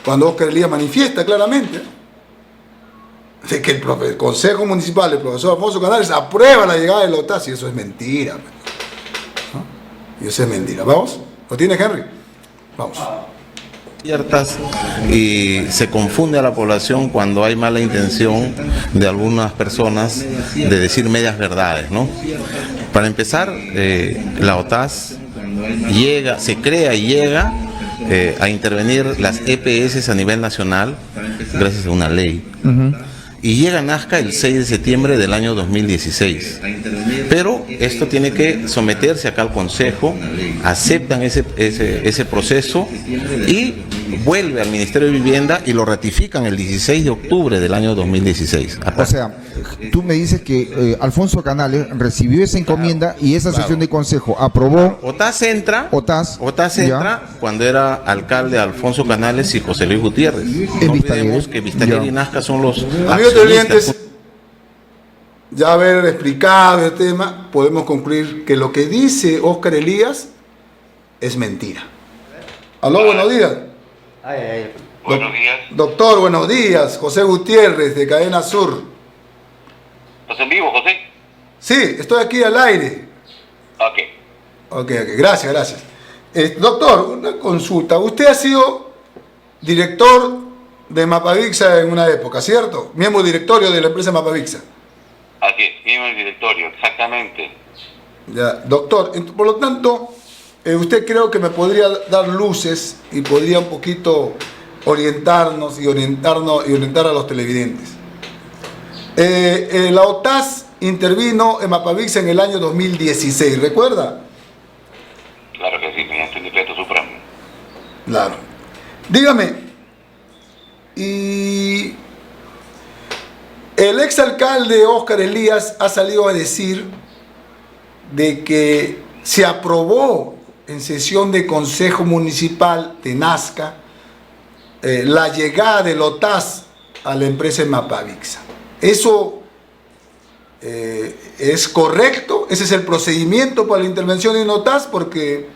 cuando Óscar Elías manifiesta claramente de que el Consejo Municipal, el profesor Alfonso Canales, aprueba la llegada de la OTAS, y eso es mentira, ¿no? Y eso es mentira. ¿Vamos? ¿Lo tiene Henry? Vamos. Ciertas, y se confunde a la población cuando hay mala intención de algunas personas de decir medias verdades, ¿no? Para empezar, la OTAS se crea y llega a intervenir las EPS a nivel nacional gracias a una ley. Y llega a Nazca el 6 de septiembre del año 2016. Pero esto tiene que someterse acá al Consejo, aceptan ese proceso y vuelve al Ministerio de Vivienda y lo ratifican el 16 de octubre del año 2016. O sea, tú me dices que Alfonso Canales recibió esa encomienda y esa sesión de consejo aprobó. OTAS entra ya, cuando era alcalde Alfonso Canales y José Luis Gutiérrez. No olvidemos que Vista y Nazca son los amigos televidentes. Ya haber explicado el tema, podemos concluir que lo que dice Óscar Elías es mentira. Aló, buenos días. Buenos días. Doctor, buenos días. José Gutiérrez, de Cadena Sur. ¿Estás en vivo, José? Sí, estoy aquí al aire. Ok. Gracias. Doctor, una consulta. Usted ha sido director de Mapavixa en una época, ¿cierto? Miembro directorio de la empresa Mapavixa. Así es, miembro del directorio, exactamente. Ya, doctor, por lo tanto, usted creo que me podría dar luces y podría un poquito orientarnos y orientar a los televidentes. La OTAS intervino en Mapavixa en el año 2016, ¿recuerda? Claro que sí, mediante un decreto supremo. Claro. Dígame, y el exalcalde Óscar Elías ha salido a decir de que se aprobó en sesión de Consejo Municipal de Nazca la llegada del OTAS a la empresa Mapavixa. ¿Eso es correcto? ¿Ese es el procedimiento para la intervención de un OTAS? Porque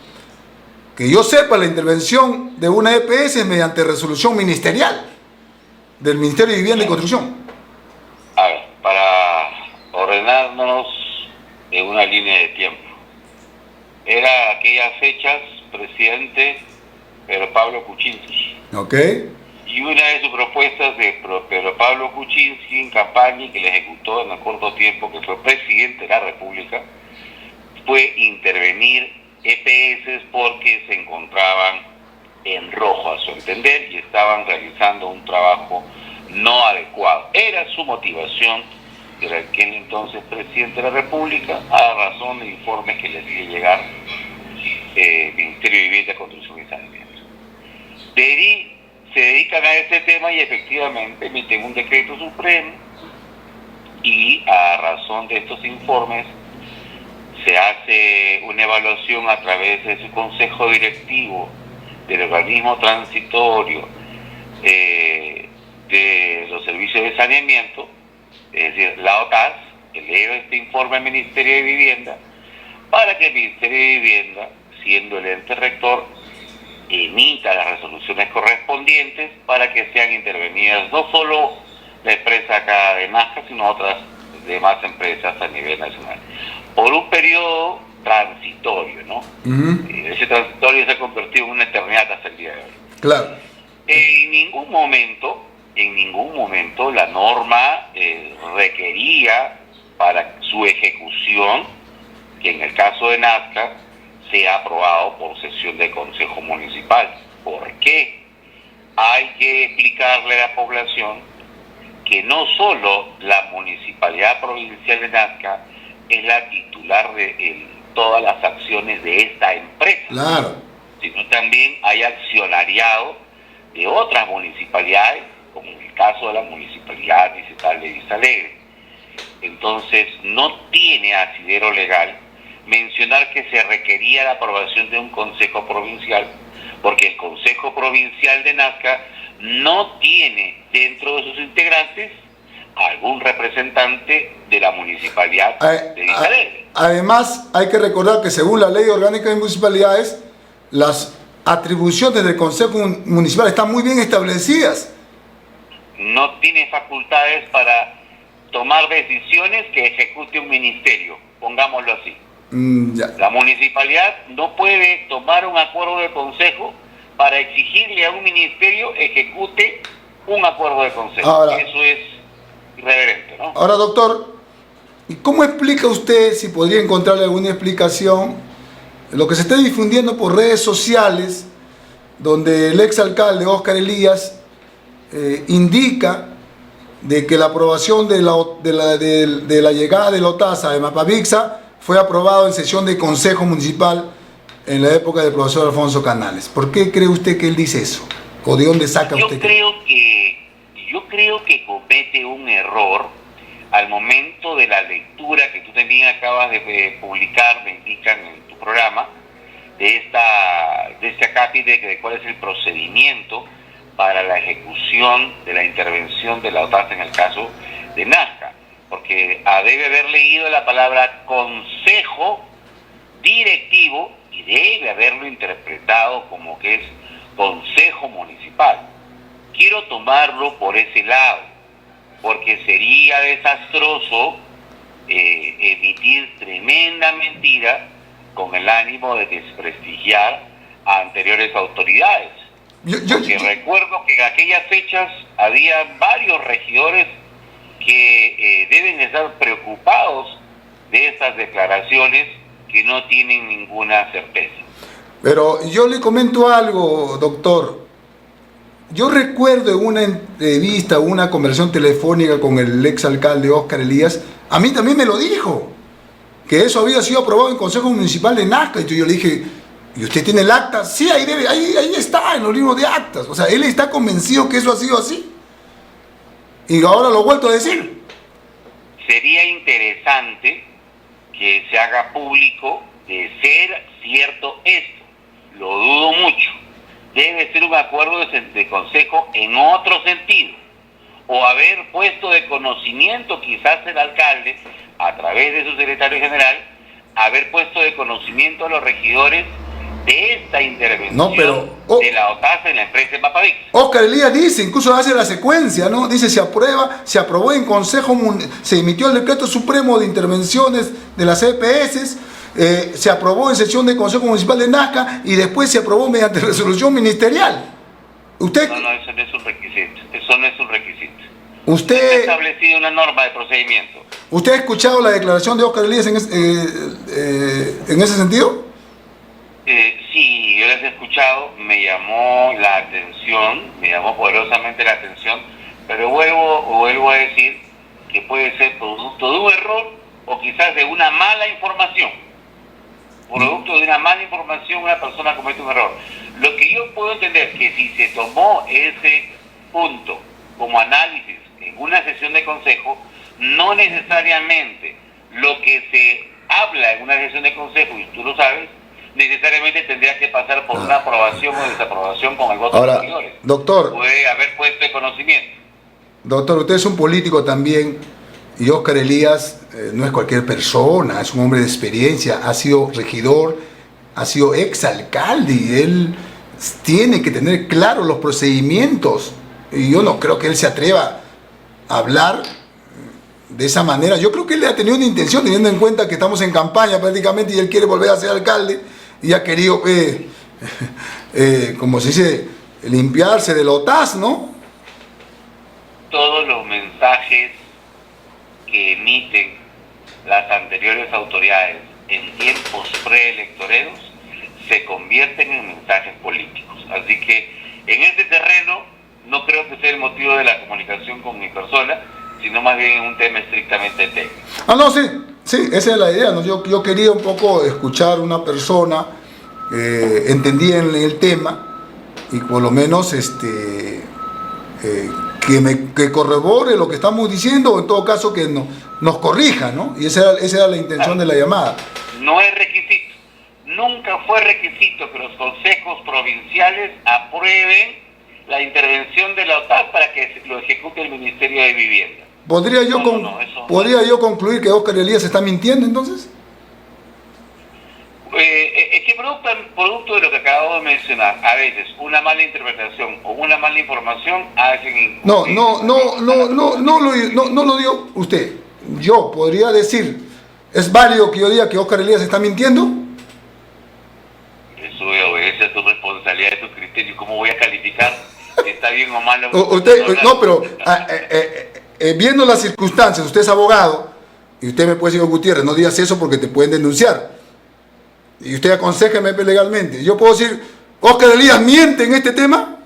que yo sepa, la intervención de una EPS es mediante resolución ministerial del Ministerio de Vivienda y Construcción. A ver, para ordenarnos en una línea de tiempo. Era aquellas fechas, presidente Pedro Pablo Kuczynski. Ok. Y una de sus propuestas de Pedro Pablo Kuczynski en campaña y que le ejecutó en el corto tiempo que fue presidente de la República fue intervenir EPS porque se encontraban en rojo a su entender y estaban realizando un trabajo no adecuado. Era su motivación de aquel entonces presidente de la República a razón de informes que le hacía llegar Ministerio de Vivienda, Construcción y Saneamiento. Se dedican a ese tema y efectivamente emiten un decreto supremo y a razón de estos informes se hace una evaluación a través de su consejo directivo del organismo transitorio de los servicios de saneamiento, es decir, la OTAS, eleva este informe al Ministerio de Vivienda para que el Ministerio de Vivienda, siendo el ente rector, emita las resoluciones correspondientes para que sean intervenidas no solo la empresa acá de Nazca, sino otras demás empresas a nivel nacional, por un periodo transitorio, ¿no? Ese transitorio se ha convertido en una eternidad hasta el día de hoy. Claro. En ningún momento la norma requería para su ejecución que en el caso de Nazca sea aprobado por sesión de Consejo Municipal. ¿Por qué? Hay que explicarle a la población que no solo la Municipalidad Provincial de Nazca es la titular de todas las acciones de esta empresa, Claro. sino también hay accionariado de otras municipalidades, como en el caso de la Municipalidad Distrital de Vista Alegre. Entonces, no tiene asidero legal mencionar que se requería la aprobación de un consejo provincial, porque el Consejo Provincial de Nazca no tiene dentro de sus integrantes algún representante de la municipalidad de Vista Alegre. Además, hay que recordar que según la Ley Orgánica de Municipalidades, las atribuciones del Consejo Municipal están muy bien establecidas. No tiene facultades para tomar decisiones que ejecute un ministerio, pongámoslo así. Ya. La municipalidad no puede tomar un acuerdo de consejo para exigirle a un ministerio ejecute un acuerdo de consejo. Ahora, eso es irreverente, ¿no? Ahora, doctor, ¿y cómo explica usted, si podría encontrarle alguna explicación, lo que se está difundiendo por redes sociales, donde el exalcalde Óscar Elías indica de que la aprobación de la llegada de la OTASA de Mapavixa fue aprobado en sesión de Consejo Municipal en la época del profesor Alfonso Canales? ¿Por qué cree usted que él dice eso? ¿O de dónde saca usted? Yo creo que comete un error al momento de la lectura que tú también acabas de publicar, me indican en tu programa, de este acápite de cuál es el procedimiento para la ejecución de la intervención de la OTASA en el caso de Nazca, porque debe haber leído la palabra consejo directivo y debe haberlo interpretado como que es consejo municipal. Quiero tomarlo por ese lado, porque sería desastroso emitir tremenda mentira con el ánimo de desprestigiar a anteriores autoridades. Porque recuerdo que en aquellas fechas había varios regidores que deben estar preocupados de estas declaraciones que no tienen ninguna certeza. Pero yo le comento algo, doctor. Yo recuerdo en una entrevista, una conversación telefónica con el exalcalde Óscar Elías, a mí también me lo dijo, que eso había sido aprobado en el Consejo Municipal de Nazca. Y yo le dije, ¿y usted tiene el acta? Sí, ahí está, en los libros de actas. O sea, él está convencido que eso ha sido así. Y ahora lo he vuelto a decir. Sería interesante que se haga público de ser cierto esto. Lo dudo mucho. Debe ser un acuerdo de consejo en otro sentido. O haber puesto de conocimiento quizás el alcalde, a través de su secretario general, haber puesto de conocimiento a los regidores de esta intervención de la OTASA en la empresa de Mapavixa. Óscar Elías dice, incluso hace la secuencia, ¿no? Dice, se aprobó en Consejo, se emitió el decreto supremo de intervenciones de las EPS, se aprobó en sesión del Consejo Municipal de Nazca y después se aprobó mediante resolución ministerial. ¿Usted? No, eso no es un requisito. Eso no es un requisito. ¿Usted ha establecido una norma de procedimiento? ¿Usted ha escuchado la declaración de Óscar Elías en ese sentido? Sí, yo las he escuchado, me llamó la atención, me llamó poderosamente la atención, pero vuelvo a decir que puede ser producto de un error o quizás de una mala información. Producto de una mala información, una persona comete un error. Lo que yo puedo entender es que si se tomó ese punto como análisis en una sesión de consejo, no necesariamente lo que se habla en una sesión de consejo, y tú lo sabes, necesariamente tendría que pasar por una aprobación o desaprobación con el voto de los regidores. Doctor, puede haber puesto de conocimiento. Doctor, usted es un político también, y Óscar Elías no es cualquier persona, es un hombre de experiencia, ha sido regidor, ha sido exalcalde, y él tiene que tener claros los procedimientos, y yo no creo que él se atreva a hablar de esa manera. Yo creo que él ha tenido una intención, teniendo en cuenta que estamos en campaña prácticamente y él quiere volver a ser alcalde y ha querido, como se dice, limpiarse de la OTAS, ¿no? Todos los mensajes que emiten las anteriores autoridades en tiempos preelectoreros se convierten en mensajes políticos. Así que en este terreno no creo que sea el motivo de la comunicación con mi persona, sino más bien un tema estrictamente técnico. No, sí, esa es la idea, ¿no? Yo quería un poco escuchar una persona entendía en el tema y por lo menos que corrobore lo que estamos diciendo, o en todo caso que nos corrija, ¿no? Y esa era la intención de la llamada. No es requisito, nunca fue requisito que los consejos provinciales aprueben la intervención de la OTAS para que lo ejecute el Ministerio de Vivienda. ¿Podría yo concluir que Óscar Elías está mintiendo entonces? Es que producto de lo que acabo de mencionar, a veces una mala interpretación o una mala información hacen... No lo digo usted. Yo podría decir, ¿es válido que yo diga que Óscar Elías está mintiendo? Eso obedece a tu responsabilidad, a tu criterio. ¿Cómo voy a calificar si está bien o mal? Viendo las circunstancias, usted es abogado y usted me puede decir, Gutiérrez, no digas eso porque te pueden denunciar. Y usted aconséjeme legalmente. Yo puedo decir, ¿Óscar Elías miente en este tema?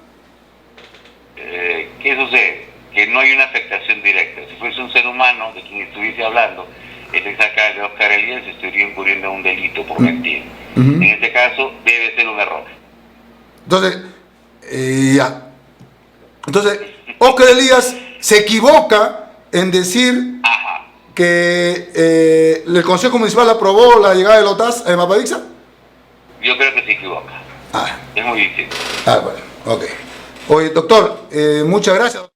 ¿Qué sucede? Que no hay una afectación directa. Si fuese un ser humano de quien estuviese hablando, el exalcalde Óscar Elías estaría incurriendo en un delito por mentir. En este caso, debe ser un error. Entonces, ya. Entonces, Óscar Elías se equivoca en decir que el Consejo Municipal aprobó la llegada de Lotas a Mapadixa. Yo creo que se equivoca. Es muy difícil. Bueno, ok. Oye, doctor, muchas gracias.